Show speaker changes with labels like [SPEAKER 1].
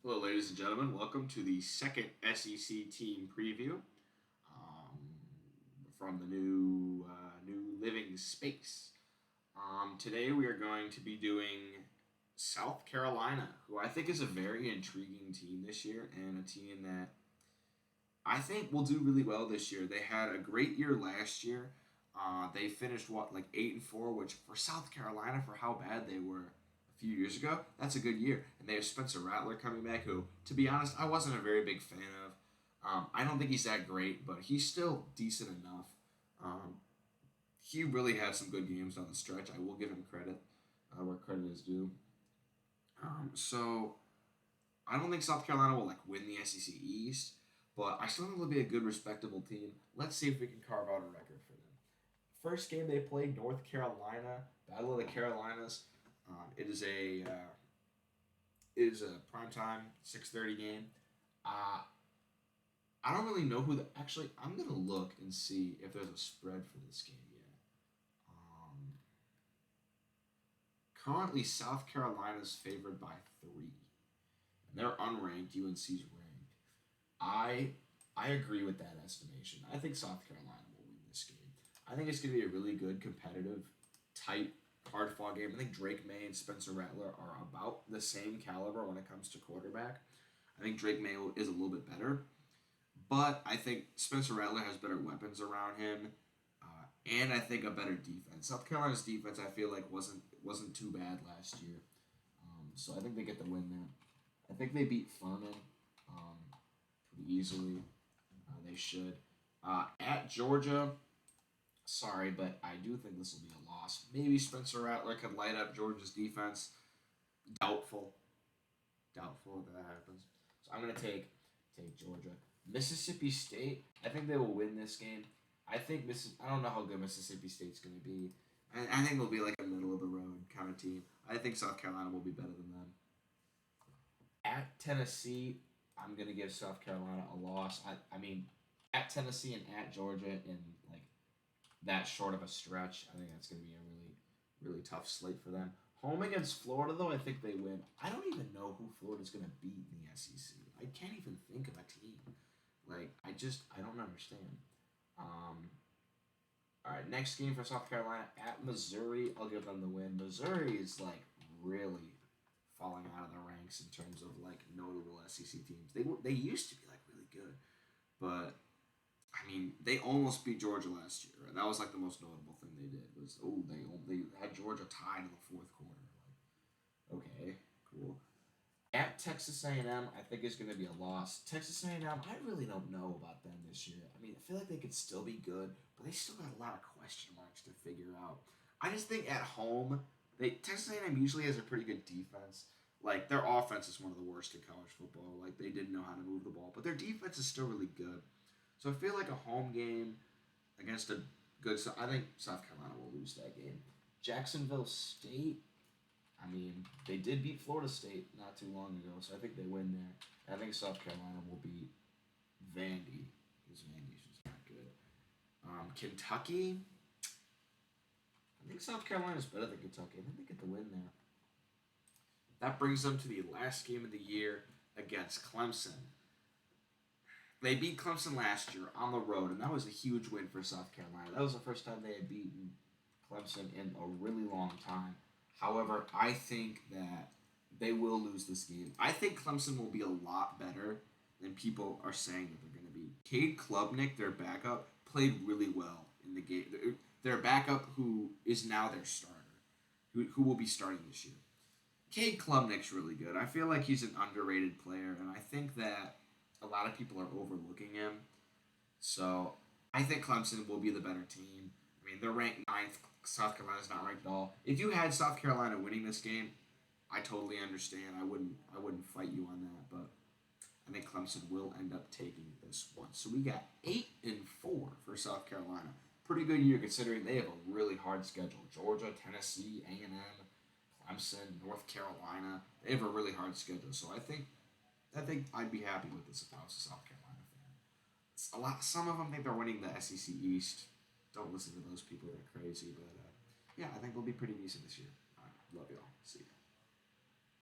[SPEAKER 1] Hello, ladies and gentlemen. Welcome to the second SEC team preview um, from the new living space. Today we are going to be doing South Carolina, who I think is a very intriguing team this year, and a team that I think will do really well this year. They had a great year last year. They finished like 8-4, which for South Carolina, for how bad they were a few years ago, that's a good year. And they have Spencer Rattler coming back, who, to be honest, I wasn't a very big fan of. I don't think he's that great, but he's still decent enough. Um, he really had some good games down the stretch. I will give him credit where credit is due. So I don't think South Carolina will like win the SEC East, but I still think they'll be a good, respectable team. Let's see if we can carve out a record for them. First game they played North Carolina, Battle of the Carolinas. It is a primetime 6:30 game. Uh, I don't really know who the actually. I'm gonna look and see if there's a spread for this game yet. Um, Currently, South Carolina's favored by 3, and they're unranked. UNC's ranked. I I agree with that estimation. I think South Carolina will win this game. I think it's going to be a really good, competitive, tight, hard fought game. I think Drake May and Spencer Rattler are about the same caliber when it comes to quarterback. I think Drake May is a little bit better, but I think Spencer Rattler has better weapons around him, and I think a better defense. South Carolina's defense, I feel like wasn't too bad last year, so I think they get the win there. I think they beat Furman pretty easily. They should. At Georgia, sorry, but I do think this will be a loss. Maybe Spencer Rattler could light up Georgia's defense. Doubtful. Doubtful if that happens. So I'm gonna take Georgia. Mississippi State. I think they will win this game. I don't know how good Mississippi State's gonna be. I think they'll be like a middle of the road kind of team. I think South Carolina will be better than them. At Tennessee, I'm gonna give South Carolina a loss. I mean, at Tennessee and at Georgia in like that short of a stretch, I think that's gonna be a really tough slate for them. Home against Florida, though, I think they win. I don't even know who Florida's gonna beat in the SEC. I can't even think of a team. I don't understand. Um, all right, next game for South Carolina at Missouri. I'll give them the win. Missouri is like really falling out of the ranks in terms of like notable SEC teams. They used to be like really good, but I mean they almost beat Georgia last year, and that was like the most notable thing they did was they had Georgia tied in the fourth quarter. Like okay, cool. At Texas A&M, I think it's going to be a loss. Texas A&M, I really don't know about them this year. I mean, I feel like they could still be good, but they still got a lot of question marks to figure out. I just think at home, Texas A&M usually has a pretty good defense. Like their offense is one of the worst in college football. Like they didn't know how to move the ball, but their defense is still really good. So I feel like a home game against a good. I think South Carolina will lose that game. Jacksonville State. I mean, they did beat Florida State not too long ago, so I think they win there. I think South Carolina will beat Vandy because Vandy's just not good. Kentucky. I think South Carolina's better than Kentucky. I think they get the win there. That brings them to the last game of the year against Clemson. They beat Clemson last year on the road, and that was a huge win for South Carolina. That was the first time they had beaten Clemson in a really long time. However, I think that they will lose this game. I think Clemson will be a lot better than people are saying that they're going to be. Cade Klubnik, their backup, played really well in the game. Their backup, who is now their starter, who will be starting this year. Cade Klubnik's really good. I feel like he's an underrated player, and I think that a lot of people are overlooking him. So I think Clemson will be the better team. I mean, they're ranked ninth. South Carolina's not ranked at all. If you had South Carolina winning this game, I totally understand. I wouldn't fight you on that, but I think Clemson will end up taking this one. So we got 8-4 for South Carolina. Pretty good year considering they have a really hard schedule. Georgia, Tennessee, A&M, Clemson, North Carolina. They have a really hard schedule. So I think I'd be happy with this if I was a South Carolina fan. Some of them think they're winning the SEC East. Don't listen to those people. They're crazy. But yeah, I think they'll be pretty decent this year. All right. Love y'all. See ya.